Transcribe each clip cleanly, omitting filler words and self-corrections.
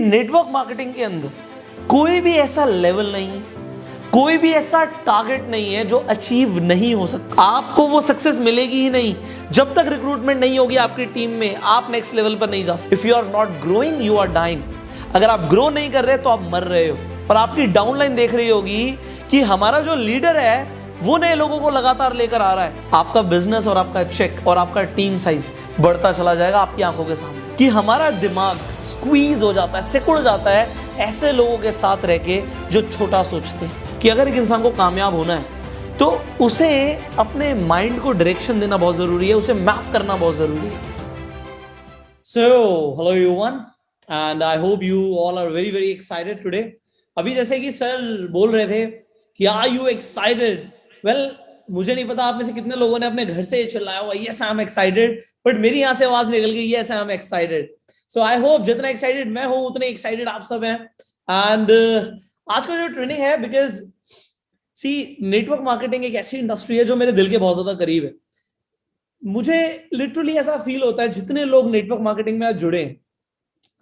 Network marketing के अंदर कोई भी ऐसा लेवल नहीं है, कोई भी ऐसा टारगेट नहीं है जो अचीव नहीं हो सकता। आपको वो सक्सेस मिलेगी ही नहीं जब तक रिक्रूटमेंट नहीं होगी आपकी टीम में। आप नेक्स्ट लेवल पर नहीं जा सकते। If you are not growing you are dying. अगर आप ग्रो नहीं कर रहे तो आप मर रहे हो। और आपकी डाउनलाइन देख रही होगी कि हमारा जो लीडर है वो नए लोगों को लगातार लेकर आ रहा है। आपका बिजनेस और आपका चेक और आपका टीम साइज बढ़ता चला जाएगा आपकी आंखों के सामने। कि हमारा दिमाग स्क्वीज हो जाता है, सिकुड़ जाता है ऐसे लोगों के साथ रह के जो छोटा सोचते हैं। कि अगर एक इंसान को कामयाब होना है तो उसे अपने माइंड को डायरेक्शन देना बहुत जरूरी है, उसे मैप करना बहुत जरूरी है। So hello everyone and I hope you all are very very excited today. अभी जैसे कि सर बोल रहे थे कि आर यू एक्साइटेड। वेल, मुझे नहीं पता आप में से कितने लोगों ने अपने घर से चिल्लाया हुआ yes I am excited, but मेरी यहां से आवाज निकल गई yes I am excited. So I hope जितना एक्साइटेड मैं हूं उतने एक्साइटेड आप सब हैं। एंड आज का जो ट्रेनिंग है, बिकॉज सी नेटवर्क मार्केटिंग एक ऐसी इंडस्ट्री है जो मेरे दिल के बहुत ज्यादा करीब है। मुझे लिटरली ऐसा फील होता है जितने लोग नेटवर्क मार्केटिंग में आज जुड़े हैं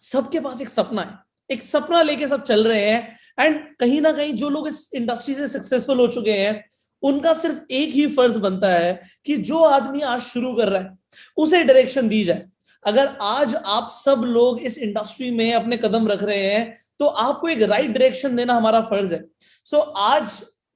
सबके पास एक सपना है, एक सपना लेके सब चल रहे हैं। एंड कहीं ना कहीं जो लोग इस इंडस्ट्री से सक्सेसफुल हो चुके हैं उनका सिर्फ एक ही फर्ज बनता है कि जो आदमी आज शुरू कर रहा है उसे डायरेक्शन दी जाए। अगर आज आप सब लोग इस इंडस्ट्री में अपने कदम रख रहे हैं तो आपको एक राइट डायरेक्शन देना हमारा फर्ज है। सो आज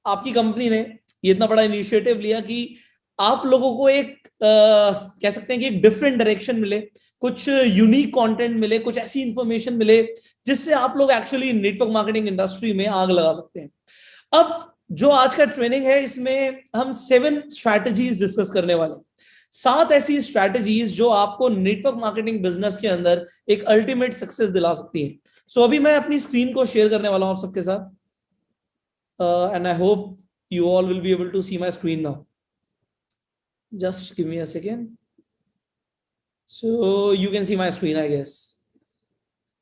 आपकी कंपनी ने ये इतना बड़ा इनिशिएटिव लिया कि आप लोगों को एक कह सकते हैं कि एक डिफरेंट डायरेक्शन मिले, कुछ यूनिक कंटेंट मिले, कुछ ऐसी इंफॉर्मेशन मिले जिससे आप लोग एक्चुअली नेटवर्क मार्केटिंग इंडस्ट्री में आग लगा सकते हैं। अब जो आज का ट्रेनिंग है इसमें हम 7 स्ट्रैटेजीज डिस्कस करने वाले हैं। 7 ऐसी स्ट्रैटेजीज जो आपको नेटवर्क मार्केटिंग बिजनेस के अंदर एक अल्टीमेट सक्सेस दिला सकती है। सो अभी मैं अपनी स्क्रीन को शेयर करने वाला हूं आप सबके साथ and I hope you all will be able to see my screen now. Just give me a second. So you can see my screen, I guess.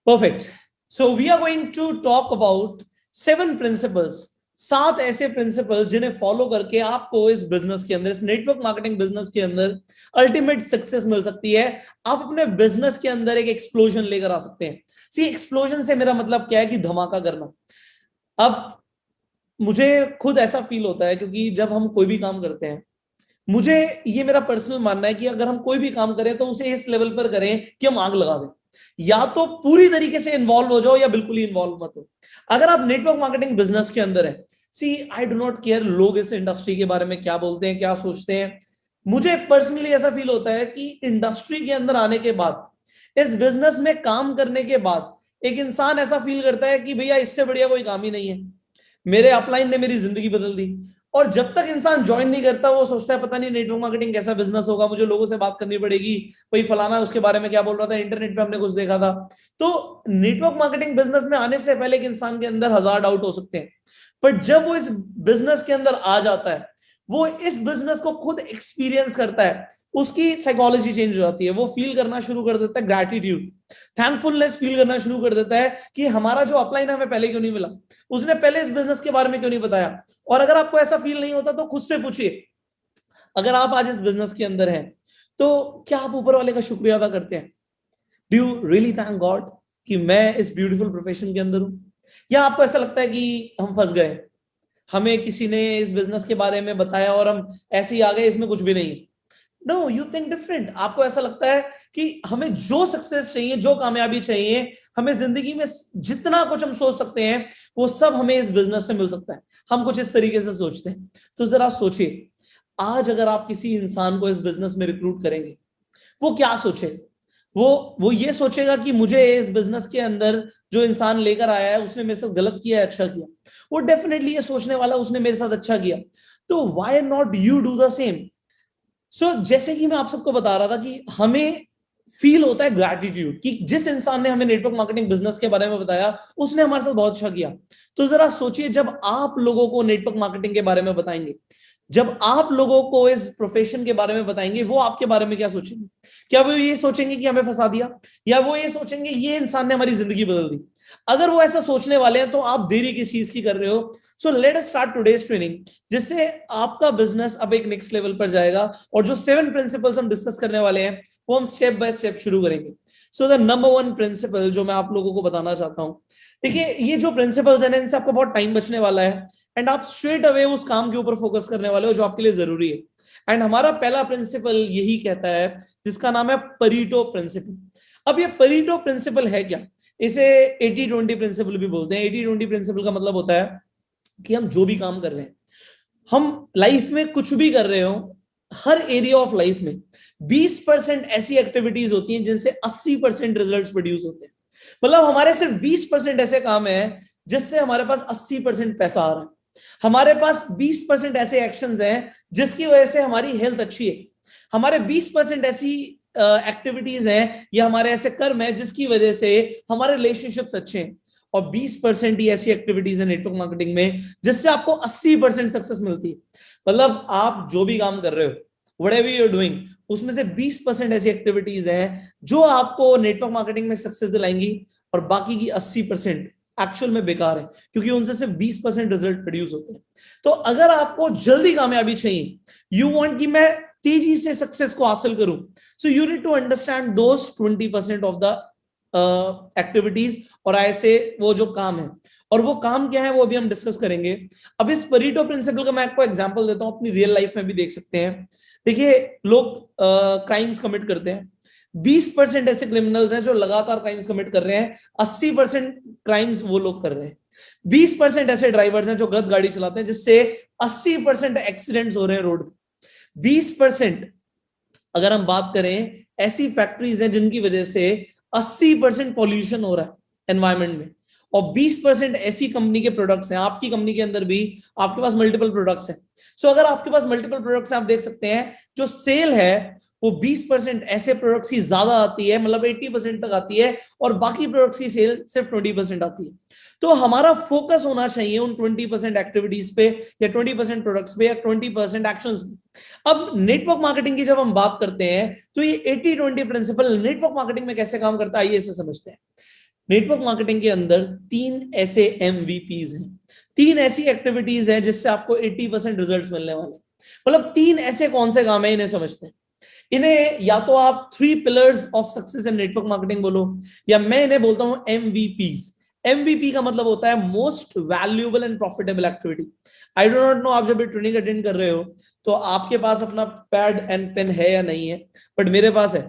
Perfect. So we are going to talk about 7 principles. 7 ऐसे principal जिन्हें follow करके आपको इस business के अंदर, इस network marketing business के अंदर अल्टीमेट सक्सेस मिल सकती है। आप अपने बिजनेस के अंदर एक एक्सप्लोजन लेकर आ सकते हैं। सी एक्सप्लोजन से मेरा मतलब क्या है कि धमाका करना। अब मुझे खुद ऐसा फील होता है क्योंकि जब हम कोई भी काम करते हैं, मुझे ये मेरा पर्सनल मानना है कि अगर हम कोई भी काम करें तो उसे इस लेवल पर करें कि हम आग लगा दें। या तो पूरी तरीके से इन्वॉल्व हो जाओ या बिल्कुल ही इन्वॉल्व मत हो। अगर आप नेटवर्क मार्केटिंग बिजनेस के अंदर है, सी आई डू नॉट केयर लोग इस इंडस्ट्री के बारे में क्या बोलते हैं, क्या सोचते हैं। मुझे पर्सनली ऐसा फील होता है कि इंडस्ट्री के अंदर आने के बाद, इस बिजनेस में काम करने के बाद एक इंसान ऐसा फील करता है कि भैया इससे बढ़िया कोई काम ही नहीं है। मेरे अपलाइन ने मेरी जिंदगी बदल दी। और जब तक इंसान ज्वाइन नहीं करता वो सोचता है पता नहीं नेटवर्क मार्केटिंग कैसा बिजनेस होगा, मुझे लोगों से बात करनी पड़ेगी, कोई फलाना उसके बारे में क्या बोल रहा था, इंटरनेट पे हमने कुछ देखा था। तो नेटवर्क मार्केटिंग बिजनेस में आने से पहले एक इंसान के अंदर 1000 डाउट हो सकते हैं, पर जब वो इस बिजनेस के अंदर आ जाता है, वो इस बिजनेस को खुद एक्सपीरियंस करता है, उसकी साइकोलॉजी चेंज हो जाती है। वो फील करना शुरू कर देता है ग्रैटिट्यूड, थैंकफुलनेस फील करना शुरू कर देता है कि हमारा जो अपलाइन हमें पहले क्यों नहीं मिला, उसने पहले इस बिजनेस के बारे में क्यों नहीं बताया। और अगर आपको ऐसा फील नहीं होता तो खुद से पूछिए, अगर आप आज इस बिजनेस के अंदर हैं तो क्या आप ऊपर वाले का शुक्रिया अदा करते हैं? Do you really thank God कि मैं इस ब्यूटीफुल प्रोफेशन के अंदर हूं? या आपको ऐसा लगता है कि हम फंस गए, हमें किसी ने इस बिजनेस के बारे में बताया और हम ऐसे ही आ गए, इसमें कुछ भी नहीं है? No, you think different. आपको ऐसा लगता है कि हमें जो सक्सेस चाहिए, जो कामयाबी चाहिए, हमें जिंदगी में जितना कुछ हम सोच सकते हैं वो सब हमें इस बिजनेस से मिल सकता है। हम कुछ इस तरीके से सोचते हैं। तो जरा सोचिए, आज अगर आप किसी इंसान को इस बिजनेस में रिक्रूट करेंगे, वो क्या सोचे? वो ये सोचेगा कि मुझे इस बिजनेस के अंदर जो इंसान लेकर आया है उसने मेरे साथ गलत किया है, अच्छा किया? वो डेफिनेटली ये सोचने वाला उसने मेरे साथ अच्छा किया। तो why not you do the same? So जैसे कि मैं आप सबको बता रहा था कि हमें फील होता है ग्रैटिट्यूड कि जिस इंसान ने हमें नेटवर्क मार्केटिंग बिजनेस के बारे में बताया उसने हमारे साथ बहुत अच्छा किया। तो जरा सोचिए, जब आप लोगों को नेटवर्क मार्केटिंग के बारे में बताएंगे, जब आप लोगों को इस प्रोफेशन के बारे में बताएंगे, वो आपके बारे में क्या सोचेंगे? क्या वो ये सोचेंगे कि हमें फंसा दिया, या वो ये सोचेंगे ये इंसान ने हमारी जिंदगी बदल दी? अगर वो ऐसा सोचने वाले हैं तो आप देरी किस चीज की कर रहे हो? So let us start today's training, जिससे आपका बिजनेस अब एक नेक्स्ट लेवल पर जाएगा। और जो 7 प्रिंसिपल्स हम डिस्कस करने वाले हैं वो हम स्टेप बाय स्टेप शुरू करेंगे। So the number one principle जो मैं आप लोगों को बताना चाहता हूं, देखिए ये जो प्रिंसिपल्स हैं इनसे आपको बहुत टाइम बचने वाला है एंड आप स्ट्रेट अवे उस काम के ऊपर फोकस करने वाले हो जो आपके लिए जरूरी है। एंड हमारा पहला प्रिंसिपल यही कहता है जिसका नाम है परीटो प्रिंसिपल। अब ये परीटो प्रिंसिपल है क्या? इसे 80-20 प्रिंसिपल भी बोलते हैं। 80-20 प्रिंसिपल का मतलब होता है कि हम जो भी काम कर रहे हैं, हम लाइफ में कुछ भी कर रहे हो, हर एरिया ऑफ लाइफ में 20% ऐसी एक्टिविटीज होती हैं जिनसे 80% रिजल्ट्स प्रोड्यूस होते हैं। मतलब हमारे सिर्फ 20% ऐसे काम है जिससे हमारे पास 80% पैसा आ रहा है। हमारे पास 20% ऐसे एक्शंस हैं जिसकी वजह से हमारी हेल्थ अच्छी है। हमारे 20% ऐसी एक्टिविटीज हैं या हमारे ऐसे कर्म है जिसकी वजह से हमारे रिलेशनशिप्स अच्छे हैं। और 20% ही ऐसी एक्टिविटीज है नेटवर्क मार्केटिंग में जिससे आपको 80% सक्सेस मिलती है। मतलब आप जो भी काम कर रहे हो, व्हाटएवर यू आर डूइंग, उसमें से 20% ऐसी एक्टिविटीज हैं जो आपको नेटवर्क मार्केटिंग में सक्सेस दिलाएंगी और बाकी की 80% एक्चुअल में बेकार है क्योंकि उनसे सिर्फ 20% रिजल्ट प्रोड्यूस होते हैं। तो अगर आपको जल्दी कामयाबी चाहिए, यू वांट कि मैं तेजी से सक्सेस को हासिल करूं, so you need to understand those 20% of the activities और ऐसे वो जो काम है। और वो काम क्या है वो अभी हम डिस्कस करेंगे। अब इस परीटो प्रिंसिपल का मैं आपको एग्जांपल देता हूं, अपनी रियल लाइफ में भी देख सकते हैं। देखिए लोग क्राइम्स कमिट करते हैं, 20% ऐसे क्रिमिनल्स हैं जो लगातार क्राइम्स कमिट कर रहे हैं, 80% क्राइम्स वो लोग कर रहे हैं। 20% ऐसे ड्राइवर्स हैं जो गलत गाड़ी चलाते हैं जिससे 80% एक्सीडेंट्स हो रहे हैं रोड पे। 20% अगर हम बात करें ऐसी फैक्ट्रीज हैं जिनकी वजह से 80% पॉल्यूशन हो रहा है एनवायरमेंट में। और 20% ऐसी कंपनी के प्रोडक्ट्स हैं, आपकी कंपनी के अंदर भी आपके पास मल्टीपल प्रोडक्ट्स हैं। सो अगर आपके पास मल्टीपल प्रोडक्ट्स हैं, आप देख सकते हैं जो सेल है वो 20% ऐसे प्रोडक्ट्स की ज्यादा आती है, मतलब 80% तक आती है, और बाकी प्रोडक्ट्स की सेल सिर्फ 20% आती है। तो हमारा फोकस होना चाहिए उन 20% एक्टिविटीज पे या 20% प्रोडक्ट्स पे या 20% एक्शंस पे। अब नेटवर्क मार्केटिंग की जब हम बात करते हैं तो ये 80-20 प्रिंसिपल नेटवर्क मार्केटिंग में कैसे काम करता है आइए इसे समझते हैं। नेटवर्क मार्केटिंग के अंदर 3 ऐसे एमवीपीज हैं, 3 ऐसी एक्टिविटीज हैं जिससे आपको 80% रिजल्ट्स मिलने वाले हैं। मतलब 3 ऐसे कौन से काम है इन्हें समझते हैं। इन्हें या तो आप 3 pillars of success in network marketing बोलो, या मैं इन्हें बोलता हूं एमवीपीज। एमवीपी का मतलब होता है most valuable and profitable activity. I do not know आप जब ट्रेनिंग अटेंड कर रहे हो तो आपके पास अपना पैड एंड पेन है या नहीं है, बट मेरे पास है।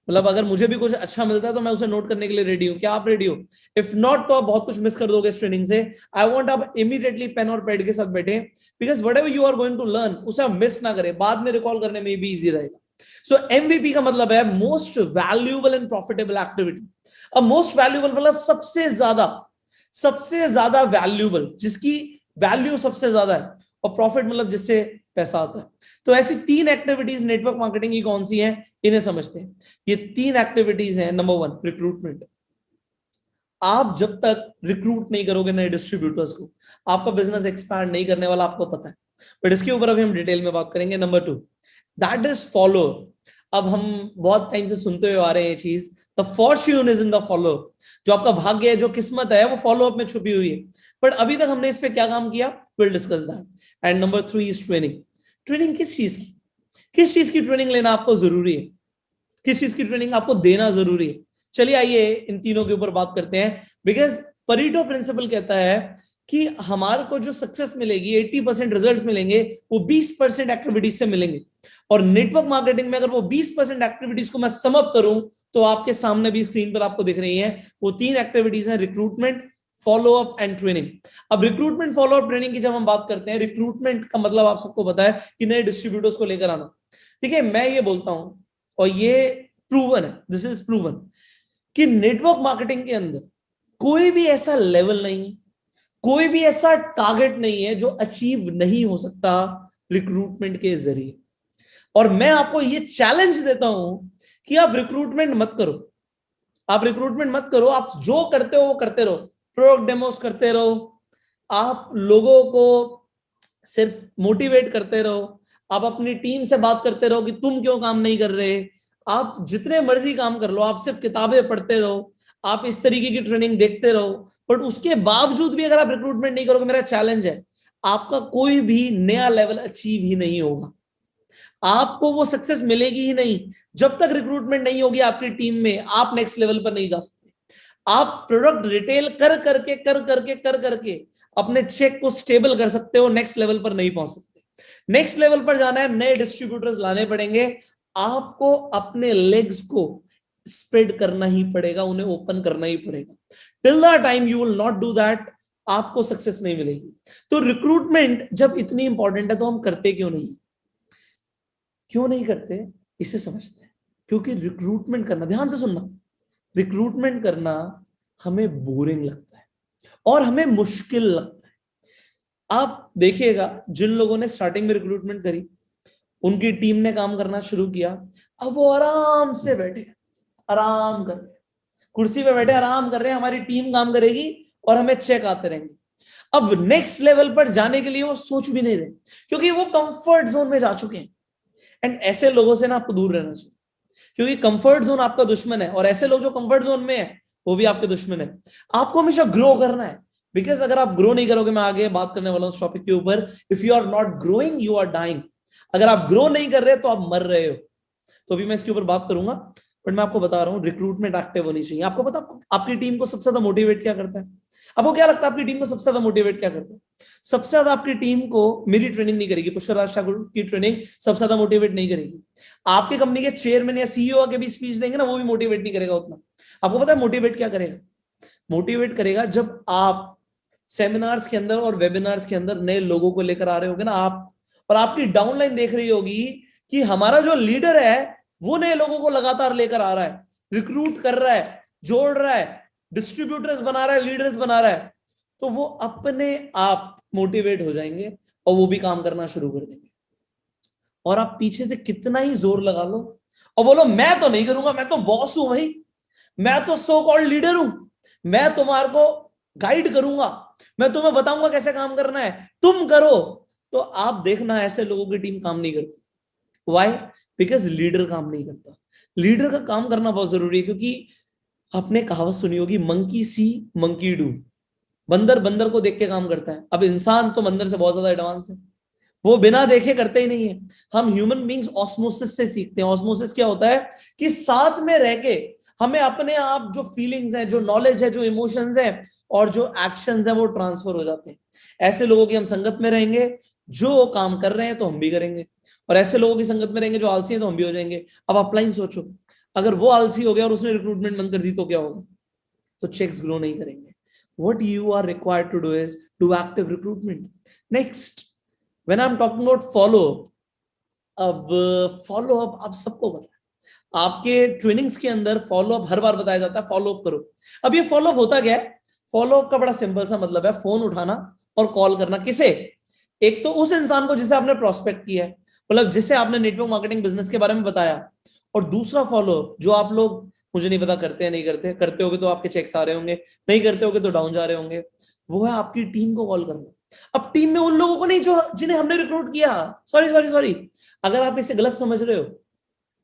मतलब अगर मुझे भी कुछ अच्छा मिलता है तो मैं उसे नोट करने के लिए रेडी हूं। क्या आप रेडी हो? इफ नॉट तो आप बहुत कुछ मिस कर दोगे इस ट्रेनिंग से। आई वांट आप इमीडिएटली पेन और पैड के साथ बैठे, because whatever you are going to learn उसे आप मिस ना करें, बाद में रिकॉल करने में भी इजी रहेगा। सो एमवीपी का मतलब है most valuable and profitable activity. अब मोस्ट वैल्यूएबल मतलब सबसे ज्यादा वैल्यूएबल, जिसकी वैल्यू सबसे ज्यादा है, और प्रॉफिट मतलब जिससे पैसा आता है। तो ऐसी 3 एक्टिविटीज नेटवर्क मार्केटिंग की कौन सी हैं इन्हें समझते हैं। ये 3 एक्टिविटीज हैं। Number 1 recruitment. आप जब तक रिक्रूट नहीं करोगे नए डिस्ट्रीब्यूटर्स को, आपका बिजनेस एक्सपैंड नहीं करने वाला, आपको पता है। बट इसके ऊपर अभी हम डिटेल में बात करेंगे। Number 2 that is follow. अब हम बहुत टाइम से सुनते हुए आ रहे हैं ये चीज, the Fortune is in the follow. जो आपका भाग्य है, जो किस्मत है, वो फॉलो अप में छुपी हुई है। बट अभी तक हमने इस पे क्या काम किया, will discuss that. And number 3 is training. Training किस चीज की ट्रेनिंग लेना आपको जरूरी है, किस चीज की ट्रेनिंग आपको देना जरूरी है। चलिए आइए इन तीनों के ऊपर बात करते हैं। बिकॉज परीटो प्रिंसिपल कहता है कि हमारे को जो सक्सेस मिलेगी, 80% रिजल्ट्स मिलेंगे, वो 20% एक्टिविटीज से मिलेंगे। और नेटवर्क मार्केटिंग में अगर वो 20% एक्टिविटीज को मैं सम अप करूं तो आपके सामने भी स्क्रीन पर आपको दिख रही है वो 3 एक्टिविटीज हैं, recruitment, follow up and training. अब रिक्रूटमेंट, फॉलो अप, ट्रेनिंग की जब हम बात करते हैं, रिक्रूटमेंट का मतलब आप सबको पता है कि नए डिस्ट्रीब्यूटर्स को लेकर आना। ठीक है, मैं ये बोलता हूं और ये प्रूवन है, दिस इज प्रूवन, कि नेटवर्क मार्केटिंग के अंदर कोई भी ऐसा लेवल नहीं, कोई भी ऐसा टारगेट नहीं है जो अचीव नहीं हो सकता रिक्रूटमेंट के जरिए। और मैं आपको ये चैलेंज देता हूं कि आप रिक्रूटमेंट मत करो, आप रिक्रूटमेंट मत करो, आप जो करते हो वो करते रहो, प्रोडक्ट डेमोस करते रहो, आप लोगों को सिर्फ मोटिवेट करते रहो, आप अपनी टीम से बात करते रहो कि तुम क्यों काम नहीं कर रहे, आप जितने मर्जी काम कर लो, आप सिर्फ किताबें पढ़ते रहो, आप इस तरीके की ट्रेनिंग देखते रहो, बट उसके बावजूद भी अगर आप रिक्रूटमेंट नहीं करोगे, मेरा चैलेंज है, आपका कोई भी नया लेवल अचीव ही नहीं होगा। आपको वो सक्सेस मिलेगी ही नहीं जब तक रिक्रूटमेंट नहीं होगी आपकी टीम में। आप नेक्स्ट लेवल पर नहीं जा सकते। आप प्रोडक्ट रिटेल कर करके अपने चेक को स्टेबल कर सकते हो, नेक्स्ट लेवल पर नहीं पहुंच सकते। नेक्स्ट लेवल पर जाना है, नए डिस्ट्रीब्यूटर्स लाने पड़ेंगे। आपको अपने लेग्स को स्प्रेड करना ही पड़ेगा, उन्हें ओपन करना ही पड़ेगा। Till the time you will not do that, आपको सक्सेस नहीं मिलेगी। तो रिक्रूटमेंट जब इतनी इंपॉर्टेंट है तो हम करते क्यों नहीं करते, इसे समझते हैं। क्योंकि रिक्रूटमेंट करना, ध्यान से सुनना, रिक्रूटमेंट करना हमें बोरिंग लगता है और हमें मुश्किल लगता है। आप देखिएगा, जिन लोगों ने स्टार्टिंग में रिक्रूटमेंट करी, उनकी टीम ने काम करना शुरू किया, अब वो आराम से बैठे, आराम कर रहे, कुर्सी पे बैठे आराम कर रहे हैं, हमारी टीम काम करेगी और हमें चेक आते रहेंगे। अब नेक्स्ट लेवल पर जाने के लिए वो सोच भी नहीं रहे, क्योंकि वो कंफर्ट जोन में जा चुके हैं। एंड ऐसे लोगों से ना आपको दूर रहना चाहिए, क्योंकि कंफर्ट जोन आपका दुश्मन है, और ऐसे लोग जो कंफर्ट जोन में है वो भी आपके दुश्मन है। आपको हमेशा ग्रो करना है, बिकॉज अगर आप ग्रो नहीं करोगे, मैं आगे बात करने वाला हूं इस टॉपिक के ऊपर, if you are not growing you are dying. अगर आप ग्रो नहीं कर रहे तो आप मर रहे हो। तो अभी मैं इसके ऊपर बात करूंगा, बट मैं आपको बता रहा हूं रिक्रूटमेंट एक्टिव होनी चाहिए। आपको पता आपकी टीम को सबसे ज्यादा मोटिवेट क्या करता है? आपको क्या लगता है आपकी टीम को सबसे ज्यादा मोटिवेट क्या करता है? सबसे ज्यादा आपकी टीम को मेरी ट्रेनिंग नहीं करेगी, पुष्कर राज ठाकुर की ट्रेनिंग सबसे ज्यादा मोटिवेट नहीं करेगी। आपके कंपनी के चेयरमैन या सीईओ के भी स्पीच देंगे ना, वो भी मोटिवेट नहीं करेगा उतना। आपको पता है मोटिवेट क्या करेगा? मोटिवेट करेगा जब आप सेमिनार्स के अंदर और वेबिनार्स के अंदर नए लोगों को लेकर आ रहे होगे ना आप, और आपकी डाउनलाइन देख रही होगी कि हमारा जो लीडर है वो नए लोगों को लगातार लेकर आ रहा है, रिक्रूट कर रहा है, जोड़ रहा है, डिस्ट्रीब्यूटर्स बना रहा है, लीडर्स बना रहा है, तो वो अपने आप मोटिवेट हो जाएंगे और वो भी काम करना शुरू कर देंगे। और आप पीछे से कितना ही जोर लगा लो और बोलो मैं तो नहीं करूंगा, मैं तो बॉस हूं भाई, मैं तो सो कॉल्ड लीडर हूं, मैं तुम्हारे को गाइड करूंगा, मैं तुम्हें बताऊंगा कैसे काम करना है, तुम करो, तो आप देखना ऐसे लोगों की टीम काम नहीं करती। व्हाई? बिकॉज लीडर काम नहीं करता। लीडर का काम करना बहुत जरूरी है, क्योंकि आपने कहावत सुनी होगी, मंकी सी मंकी डू। बंदर बंदर को देख के काम करता है। अब इंसान तो बंदर से बहुत ज्यादा एडवांस है, वो बिना देखे करते ही नहीं है। हम ह्यूमन बींग्स ऑस्मोसिस से सीखते हैं। ऑस्मोसिस क्या होता है कि साथ में रह के हमें अपने आप जो फीलिंग्स हैं, जो नॉलेज है, जो इमोशंस है और जो एक्शंस है वो ट्रांसफर हो जाते हैं। ऐसे लोगों की हम संगत में रहेंगे, जो काम कर रहे हैं तो हम भी करेंगे, और ऐसे लोगों की संगत में रहेंगे जो आलसी हैं तो हम भी हो जाएंगे। अब अपलाइन सोचो, अगर वो आलसी हो गया और उसने रिक्रूटमेंट बंद कर दी तो क्या होगा? तो चेक्स ग्रो नहीं करेंगे। What you are required to do is do active recruitment. Next, when I'm talking about follow up, अब फॉलो अप आप सबको पता है, आपके ट्रेनिंग्स के अंदर फॉलो अप हर बार बताया जाता है, फॉलो अप करो। अब ये फॉलो अप होता क्या है? फॉलो अप का बड़ा सिंपल सा मतलब है फोन उठाना और कॉल करना। किसे? एक तो उस इंसान को जिसे आपने प्रोस्पेक्ट किया है, मतलब जिसे आपने नेटवर्क मार्केटिंग बिजनेस के बारे में बताया, और दूसरा फॉलो अप जो आप लोग, मुझे नहीं पता करते हैं नहीं करते, करते होगे तो आपके चेक्स आ रहे होंगे, नहीं करते होगे तो डाउन जा रहे होंगे, वो है आपकी टीम को कॉल करना। अब टीम में उन लोगों को नहीं जो जिन्हें हमने रिक्रूट किया, सॉरी सॉरी सॉरी, अगर आप इसे गलत समझ रहे हो,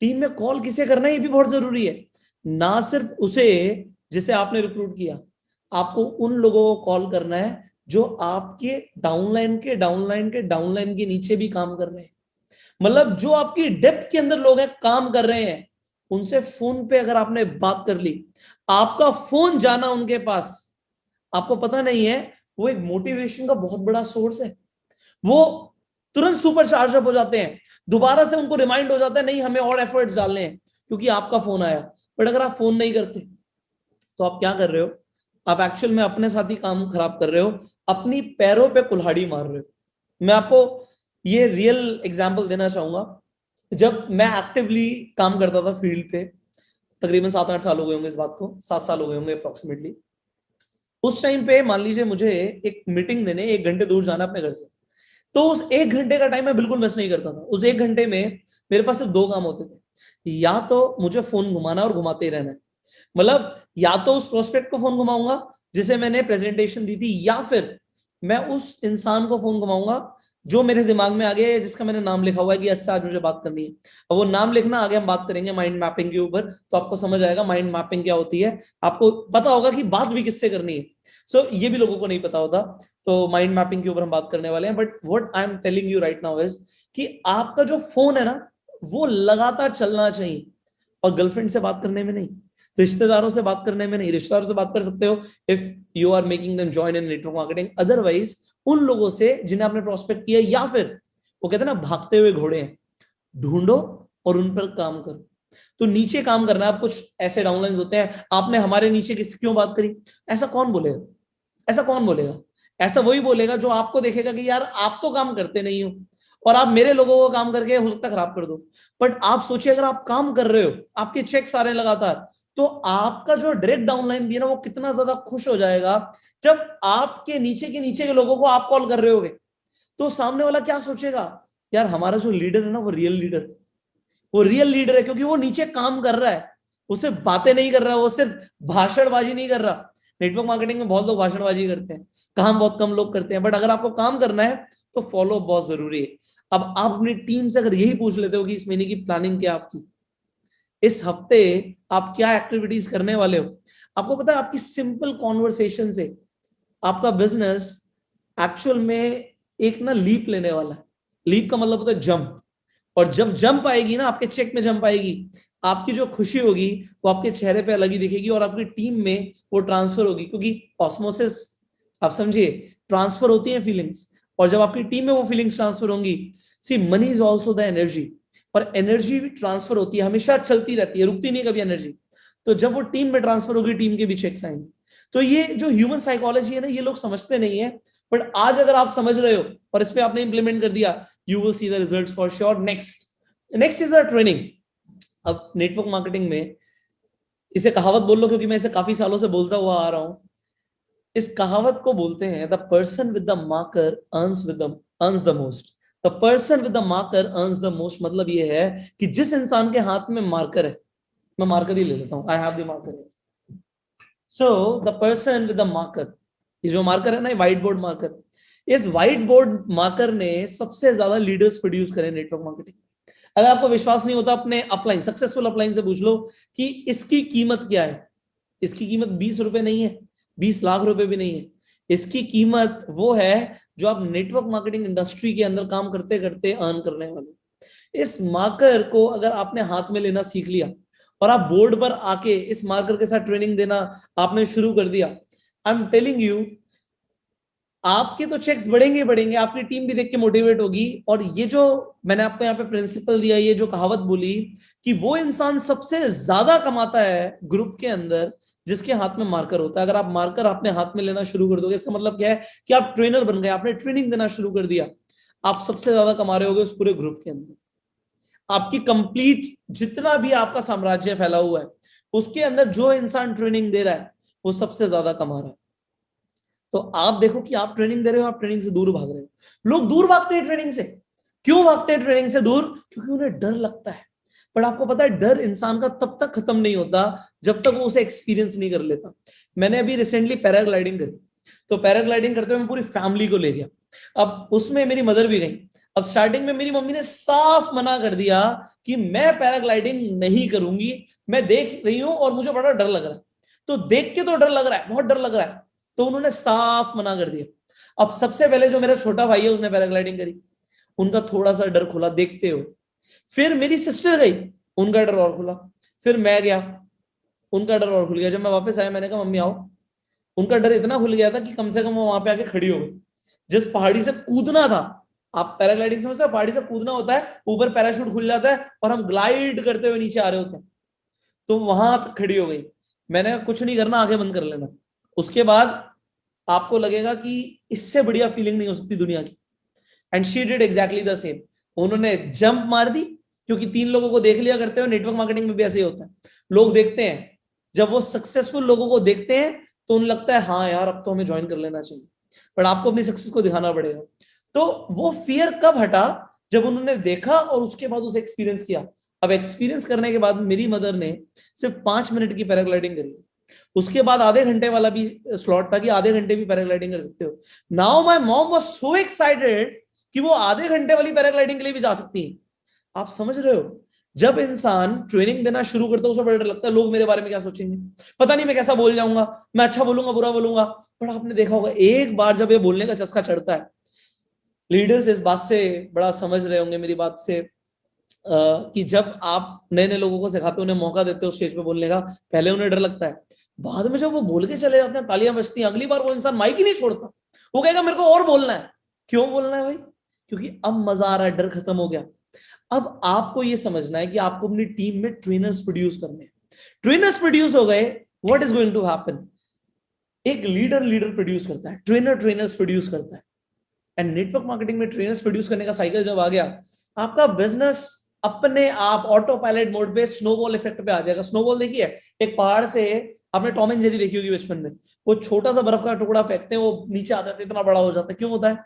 टीम में कॉल किसे करना है ये भी बहुत जरूरी है। ना सिर्फ उसे जिसे आपने रिक्रूट किया, आपको उन लोगों को कॉल करना है जो आपके डाउनलाइन के डाउनलाइन के डाउनलाइन के नीचे भी काम कर रहे हैं। मतलब जो आपकी डेप्थ के अंदर लोग हैं, काम कर रहे हैं, उनसे फोन पे अगर आपने बात कर ली, आपका फोन जाना उनके पास, आपको पता नहीं है, वो एक मोटिवेशन का बहुत बड़ा सोर्स है। वो तुरंत सुपर चार्ज अप हो जाते हैं, दोबारा से उनको रिमाइंड हो जाता है नहीं हमें और एफर्ट्स डालने हैं क्योंकि आपका फोन आया। बट अगर आप फोन नहीं करते तो आप क्या कर रहे हो? आप एक्चुअल में अपने साथ ही काम खराब कर रहे हो, अपनी पैरों पे कुल्हाड़ी मार रहे हो। मैं आपको ये रियल एग्जांपल देना चाहूंगा। जब मैं एक्टिवली काम करता था फील्ड पे, तकरीबन 7-8 साल हो गए होंगे इस बात को, 7 साल हो गए होंगे अप्रोक्सीमेटली। उस टाइम पे मान लीजिए मुझे एक मीटिंग देने 1 घंटे दूर जाना अपने घर से, तो उस 1 घंटे का टाइम मैं बिल्कुल मिस नहीं करता था। उस 1 घंटे में मेरे पास सिर्फ 2 काम होते थे, या तो मुझे फोन घुमाना और घुमाते ही रहना है, मतलब या तो उस प्रोस्पेक्ट को फोन घुमाऊंगा जिसे मैंने प्रेजेंटेशन दी थी, या फिर मैं उस इंसान को फोन घुमाऊंगा जो मेरे दिमाग में आ गया है, जिसका मैंने नाम लिखा हुआ है कि अच्छा आज मुझे बात करनी है, और वो नाम लिखना, आगे हम बात करेंगे माइंड मैपिंग के ऊपर, तो आपको समझ आएगा माइंड मैपिंग क्या होती है, आपको पता होगा कि बात भी किससे करनी है। ये भी लोगों को नहीं पता होता। तो माइंड मैपिंग के ऊपर हम बात करने वाले हैं। But what I am telling you right now is कि आपका जो फोन है ना, वो लगातार चलना चाहिए, और गर्लफ्रेंड से बात करने में नहीं, रिश्तेदारों से बात करने में नहीं। रिश्तेदारों से बात कर सकते हो if you are making them join in network marketing, otherwise उन लोगों से जिन्हें आपने प्रोस्पेक्ट किया, या फिर वो कहते हैं ना भागते हुए घोड़े हैं, ढूंढो और उन पर काम करो। तो नीचे काम करना है। आप कुछ ऐसे डाउनलाइन होते हैं, आपने हमारे नीचे किसी क्यों बात करी, ऐसा कौन बोलेगा? ऐसा कौन बोलेगा? ऐसा वही बोलेगा जो आपको देखेगा कि यार आप तो काम करते नहीं हो, और आप मेरे लोगों को काम करके हो सकता है खराब कर दो। बट आप सोचिए, अगर आप काम कर रहे हो, आपके चेक्स आ रहे हैं लगातार, तो आपका जो डायरेक्ट डाउनलाइन भी है ना, वो कितना ज्यादा खुश हो जाएगा जब आपके नीचे के लोगों को आप कॉल कर रहे होगे। तो सामने वाला क्या सोचेगा, यार हमारा जो लीडर है ना, वो रियल लीडर, वो रियल लीडर है, क्योंकि वो नीचे काम कर रहा है, वो सिर्फ बातें नहीं कर रहा, वो सिर्फ भाषणबाजी नहीं कर रहा। नेटवर्क मार्केटिंग में बहुत लोग भाषणबाजी करते हैं, काम बहुत कम लोग करते हैं। बट अगर आपको काम करना है तो फॉलो बहुत जरूरी है। अब आप अपनी टीम से अगर यही पूछ लेते हो कि इस महीने की प्लानिंग क्या आपकी, इस हफ्ते आप क्या एक्टिविटीज करने वाले हो, आपको पता है आपकी सिंपल कॉन्वर्सेशन से आपका बिजनेस एक्चुअल में एक ना लीप लेने वाला है। लीप का मतलब होता है जंप, और जब जंप आएगी ना, आपके चेक में जंप आएगी, आपकी जो खुशी होगी वो आपके चेहरे पे अलग ही दिखेगी, और आपकी टीम में वो ट्रांसफर होगी, क्योंकि ऑस्मोसिस, आप समझिए, ट्रांसफर होती है फीलिंग्स, और जब आपकी टीम में वो फीलिंग्स ट्रांसफर होंगी, see money is also the energy, और एनर्जी भी ट्रांसफर होती है, हमेशा चलती रहती है, रुकती नहीं कभी एनर्जी। तो जब वो टीम में ट्रांसफर होगी, टीम के भी चेक्स आएंगे। तो ये जो ह्यूमन साइकोलॉजी है ना, ये लोग समझते नहीं है, बट आज अगर आप समझ रहे हो और इस पे आपने इंप्लीमेंट कर दिया, you will see the results for sure. Next is a training. अब नेटवर्क मार्केटिंग में इसे कहावत बोल लो, क्योंकि मैं इसे काफी सालों से बोलता हुआ आ रहा हूं। इस कहावत को बोलते हैं, the person with the marker earns the most. The person with the marker earns the most, मतलब ये है कि जिस इंसान के हाथ में मार्कर है, मैं मार्कर ही ले लेता हूं, I have the marker. So the person with the marker, ये जो मार्कर है ना, व्हाइट बोर्ड मार्कर, इस व्हाइट बोर्ड मार्कर ने सबसे ज्यादा लीडर्स प्रोड्यूस करे नेटवर्क मार्केटिंग। अगर आपको विश्वास नहीं होता, अपने अपलाइन, सक्सेसफुल अपलाइन से पूछ लो कि इसकी कीमत क्या है। इसकी कीमत 20 रुपए नहीं है, 20 लाख रुपए भी नहीं है। इसकी कीमत वो है जो आप नेटवर्क मार्केटिंग इंडस्ट्री के अंदर काम करते करते अर्न करने वाले। इस मार्कर को अगर आपने हाथ में लेना सीख लिया, और आप बोर्ड पर आके इस मार्कर के साथ ट्रेनिंग देना आपने शुरू कर दिया, आई एम टेलिंग यू, आपके तो चेक्स बढ़ेंगे बढ़ेंगे, आपकी टीम भी देख के मोटिवेट होगी। और ये जो मैंने आपको यहाँ पे प्रिंसिपल दिया, ये जो कहावत बोली कि वो इंसान सबसे ज्यादा कमाता है ग्रुप के अंदर जिसके हाथ में मार्कर होता है। अगर आप मार्कर अपने हाथ में लेना शुरू कर दोगे, इसका मतलब क्या है कि आप ट्रेनर बन गए, आपने ट्रेनिंग देना शुरू कर दिया, आप सबसे ज्यादा कमा रहे होगे उस पूरे ग्रुप के अंदर। आपकी कंप्लीट जितना भी आपका साम्राज्य फैला हुआ है, उसके अंदर जो इंसान ट्रेनिंग दे रहा है वो सबसे ज्यादा कमा रहा है। तो आप देखो कि आप ट्रेनिंग दे रहे हो, आप ट्रेनिंग से दूर भाग रहे हो। लोग दूर भागते हैं ट्रेनिंग से। क्यों भागते हैं ट्रेनिंग से दूर? क्योंकि उन्हें डर लगता है। पर आपको पता है, डर इंसान का तब तक खत्म नहीं होता जब तक वो उसे एक्सपीरियंस नहीं कर लेता। मैंने अभी रिसेंटली पैराग्लाइडिंग करी, तो पैराग्लाइडिंग करते हुए मैं पूरी फैमिली को ले गया। अब उसमें मेरी मदर भी गई। अब स्टार्टिंग में मेरी मम्मी ने साफ मना कर दिया कि मैं पैराग्लाइडिंग नहीं करूंगी, मैं देख रही हूं और मुझे बड़ा डर लग रहा है। तो देख के तो डर लग रहा है, बहुत डर लग रहा है, तो उन्होंने साफ मना कर दिया। अब सबसे पहले जो मेरा छोटा भाई है, उसने पैराग्लाइडिंग करी, उनका थोड़ा सा डर खुला देखते हो। फिर मेरी सिस्टर गई, उनका डर और खुला। फिर मैं गया, उनका डर और खुल गया। जब मैं वापस आया, मैंने कहा मम्मी आओ। उनका डर इतना खुल गया था कि कम से कम वो वहां पे आके खड़ी हो गई। जिस पहाड़ी से कूदना था, आप पैराग्लाइडिंग समझते हो, पहाड़ी से कूदना होता है, ऊपर पैराशूट खुल जाता है और हम ग्लाइड करते हुए नीचे आ रहे होते हैं, तो वहां तक खड़ी हो गई। मैंने कहा कुछ नहीं करना, आंखें बंद कर लेना। उसके बाद आपको लगेगा कि इससे बढ़िया फीलिंग नहीं हो सकती दुनिया की। And she did exactly the same. उन्होंने जंप मार दी, क्योंकि 3 लोगों को देख लिया करते हो। नेटवर्क मार्केटिंग में भी ऐसे ही होता है, लोग देखते हैं, जब वो सक्सेसफुल लोगों को देखते हैं तो उन्हें लगता है हाँ यार अब तो हमें ज्वाइन कर लेना चाहिए। बट आपको अपनी सक्सेस को दिखाना पड़ेगा। तो वो फियर कब हटा? जब उन्होंने देखा और उसके बाद उसे एक्सपीरियंस किया। अब एक्सपीरियंस करने के बाद मेरी मदर ने सिर्फ 5 मिनट की पैराग्लाइडिंग करी। उसके बाद आधे घंटे वाला भी स्लॉट था कि आधे घंटे भी पैराग्लाइडिंग कर सकते हो। Now my mom was so excited कि वो आधे घंटे वाली पैराग्लाइडिंग के लिए भी जा सकती हैं। आप समझ रहे हो, जब इंसान ट्रेनिंग देना शुरू करता है उसे बड़ा डर लगता है, लोग मेरे बारे में क्या सोचेंगे, पता नहीं मैं कैसा बोल जाऊंगा, मैं अच्छा बोलूंगा बुरा बोलूंगा। पर आपने देखा होगा एक बार जब ये बोलने का चस्का चढ़ता है, लीडर्स इस बात से बड़ा समझ रहे होंगे मेरी बात से, कि जब आप नए नए लोगों को सिखाते हो, उन्हें मौका देते हो स्टेज पे बोलने का, पहले उन्हें डर लगता है, बाद में जब वो बोल के चले जाते हैं, तालियां बजती हैं, अगली बार वो इंसान माइक ही नहीं छोड़ता, वो कहेगा मेरे को और बोलना है। क्यों बोलना है भाई? क्योंकि अब मजा आ रहा है, डर खत्म हो गया। अब आपको ये समझना है कि आपको अपनी टीम में ट्रेनर्स प्रोड्यूस करने हैं। ट्रेनर्स प्रोड्यूस हो गए, what is going to happen? एक लीडर प्रोड्यूस करता है, ट्रेनर्स प्रोड्यूस करता है। एंड नेटवर्क मार्केटिंग में ट्रेनर्स प्रोड्यूस करने का साइकिल जब आ गया, आपका बिजनेस अपने आप ऑटो पायलट मोड पे स्नोबॉल इफेक्ट पे आ जाएगा। स्नोबॉल देखिए, एक पहाड़ से, आपने टॉम एंड जेरी देखी होगी बचपन में, वो छोटा सा बर्फ का टुकड़ा फेंकते हैं, वो नीचे आ जाता है, इतना बड़ा हो जाता है। क्यों होता है?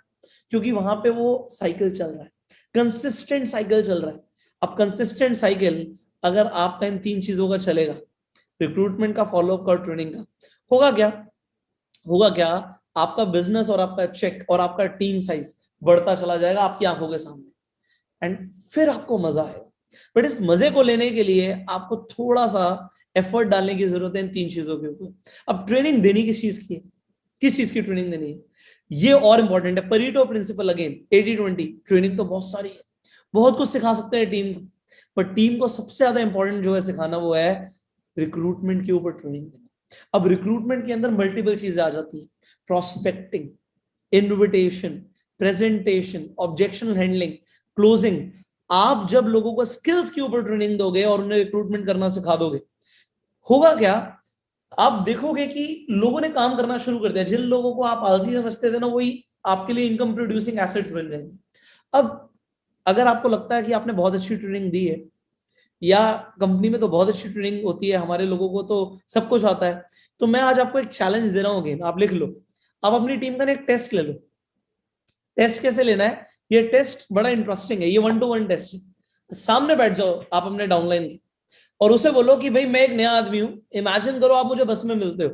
क्योंकि वहां पे वो साइकिल चल रहा है, कंसिस्टेंट साइकिल चल रहा है। अब कंसिस्टेंट साइकिल अगर आपका इन 3 चीजों का चलेगा, रिक्रूटमेंट का, फॉलोअप का और ट्रेनिंग का, होगा क्या? आपका बिजनेस और आपका चेक और आपका टीम साइज बढ़ता चला जाएगा आपकी आंखों के सामने, एंड फिर आपको मजा आएगा। बट इस मजे को लेने के लिए आपको थोड़ा सा एफर्ट डालने की जरूरत है इन 3 चीजों के ऊपर। अब ट्रेनिंग देनी किस चीज की है? किस चीज की ट्रेनिंग देनी है, ये और इंपॉर्टेंट है। परीटो प्रिंसिपल अगेन, 80-20। ट्रेनिंग तो बहुत सारी है, बहुत कुछ सिखा सकते हैं टीम को, पर टीम को सबसे ज्यादा इंपॉर्टेंट जो है सिखाना, वो है रिक्रूटमेंट के ऊपर ट्रेनिंग देना। अब रिक्रूटमेंट के अंदर मल्टीपल चीजें आ जाती है, prospecting, invitation, presentation, objection handling, closing. आप जब लोगों को स्किल्स के ऊपर ट्रेनिंग दोगे और उन्हें रिक्रूटमेंट करना सिखा दोगे, होगा क्या? आप देखोगे कि लोगों ने काम करना शुरू कर दिया। जिन लोगों को आप आलसी समझते थे ना, वही आपके लिए इनकम प्रोड्यूसिंग एसेट्स बन जाएंगे। अब अगर आपको लगता है कि आपने बहुत अच्छी ट्रेनिंग दी है, या कंपनी में तो बहुत अच्छी ट्रेनिंग होती है, हमारे लोगों को तो सब कुछ आता है, तो मैं आज आपको एक चैलेंज दे रहा हूं, अगेन आप लिख लो। आप अपनी टीम का एक टेस्ट ले लो। टेस्ट कैसे लेना है? ये टेस्ट बड़ा इंटरेस्टिंग है, ये 1-to-1 टेस्ट है। सामने बैठ जाओ आप अपने डाउनलाइन के, और उसे बोलो कि भाई मैं एक नया आदमी हूं, इमेजिन करो आप मुझे बस में मिलते हो,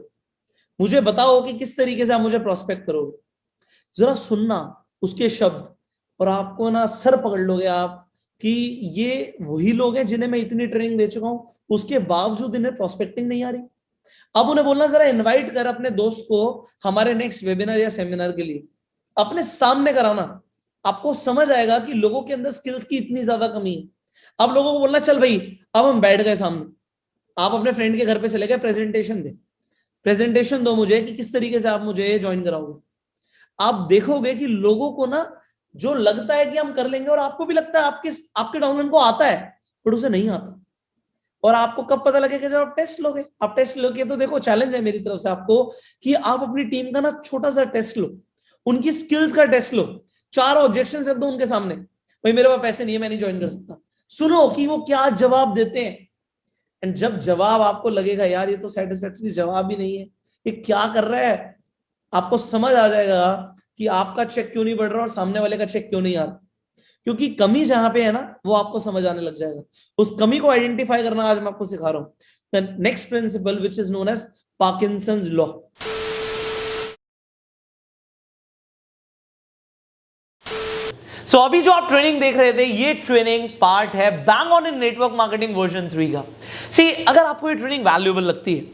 मुझे बताओ कि किस तरीके से आप मुझे प्रोस्पेक्ट करोगे। जरा सुनना उसके शब्द, और आपको ना सर पकड़ लोगे आप कि ये वही लोग हैं जिन्हें मैं इतनी ट्रेनिंग दे चुका हूं, उसके बावजूद इन्हें प्रोस्पेक्टिंग नहीं आ रही। अब उन्हें बोलना, जरा इनवाइट कर अपने दोस्त को हमारे नेक्स्ट वेबिनार या सेमिनार के लिए, अपने सामने कराना। आपको समझ आएगा कि लोगों के अंदर स्किल्स की इतनी ज्यादा कमी है। अब लोगों को बोलना, चल भाई अब हम बैठ गए सामने, आप अपने फ्रेंड के घर पे चले गए, प्रेजेंटेशन दो मुझे कि किस तरीके से आप मुझे ज्वाइन कराओगे। आप देखोगे कि लोगों को ना जो लगता है कि हम कर लेंगे, और आपको भी लगता है आपके डाउनलाइन को आता है, बट उसे नहीं आता। और आपको कब पता लगेगा? जब आप टेस्ट लोगे। आप टेस्ट लोगे तो देखो, चैलेंज है मेरी तरफ से आपको कि आप अपनी टीम का ना छोटा सा टेस्ट लो, उनकी स्किल्स का टेस्ट लो, 4 ऑब्जेक्शन रख दो उनके सामने, भाई मेरे पास पैसे नहीं है, मैं नहीं ज्वाइन कर सकता। सुनो कि वो क्या जवाब देते हैं, एंड जब जवाब आपको लगेगा यार ये तो सेटिस्फैक्टरी जवाब ही नहीं है, ये क्या कर रहा है, आपको समझ आ जाएगा कि आपका चेक क्यों नहीं बढ़ रहा और सामने वाले का चेक क्यों नहीं आ रहा। क्योंकि कमी जहां पे है ना, वो आपको समझ आने लग जाएगा। उस कमी को आइडेंटिफाई करना आज मैं आपको सिखा रहा हूं। The next principle which is known as Parkinson's law. So अभी जो आप ट्रेनिंग देख रहे थे, ये ट्रेनिंग पार्ट है bang on in network marketing version 3 का। सी, अगर आपको ये ट्रेनिंग वैल्यूएबल लगती है,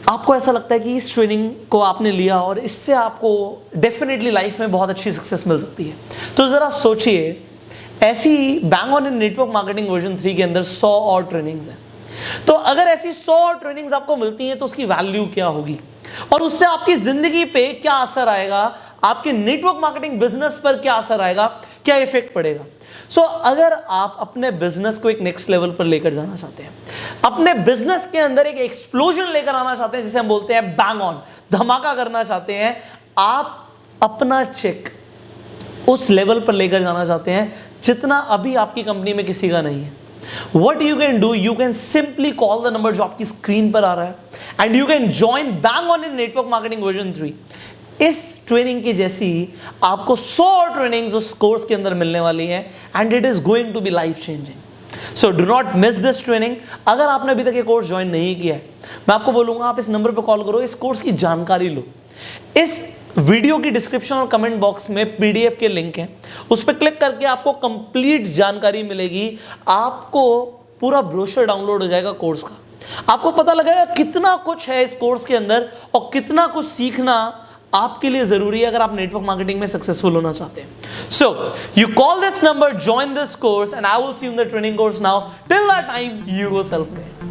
आपको ऐसा लगता है कि इस ट्रेनिंग को आपने लिया और इससे आपको डेफिनेटली लाइफ में बहुत अच्छी सक्सेस मिल सकती है, तो जरा सोचिए, ऐसी bang on in network marketing version 3 के अंदर 100 और ट्रेनिंग्स हैं। तो अगर ऐसी 100 और ट्रेनिंग्स आपको मिलती हैं, तो उसकी वैल्यू क्या होगी और उससे आपकी जिंदगी पे क्या असर आएगा, आपके नेटवर्क मार्केटिंग बिजनेस पर क्या असर आएगा, क्या इफेक्ट पड़ेगा। सो अगर आप अपने बिजनेस को एक नेक्स्ट लेवल पर लेकर जाना चाहते हैं, अपने बिजनेस के अंदर एक एक्सप्लोजन लेकर आना चाहते हैं, जिसे हम बोलते हैं बैंग ऑन, धमाका करना चाहते हैं, आप अपना चेक उस लेवल पर लेकर जाना चाहते हैं जितना अभी आपकी कंपनी में किसी का नहीं है, What you can do, you can simply call the number जो आपकी स्क्रीन पर आ रहा है, and you can join bang on in network marketing version 3। इस ट्रेनिंग की जैसी आपको 100 ट्रेनिंग्स उस कोर्स के अंदर मिलने वाली है, and it is going to be life changing. So do not miss this training. अगर आपने अभी तक ये कोर्स ज्वाइन नहीं किया है, मैं आपको बोलूंगा आप इस नंबर पर कॉल करो, इस कोर्स की जानकारी लो। इस वीडियो की डिस्क्रिप्शन और कमेंट बॉक्स में पीडीएफ के लिंक हैं, उस पर क्लिक करके आपको कंप्लीट जानकारी मिलेगी। आपको पूरा ब्रोशर डाउनलोड हो जाएगा कोर्स का, आपको पता लगेगा कितना कुछ है इस कोर्स के अंदर और कितना कुछ सीखना आपके लिए जरूरी है अगर आप नेटवर्क मार्केटिंग में सक्सेसफुल होना चाहते हैं। So you call this number, join this course and I will see you in the training course now. Till that time you go self made.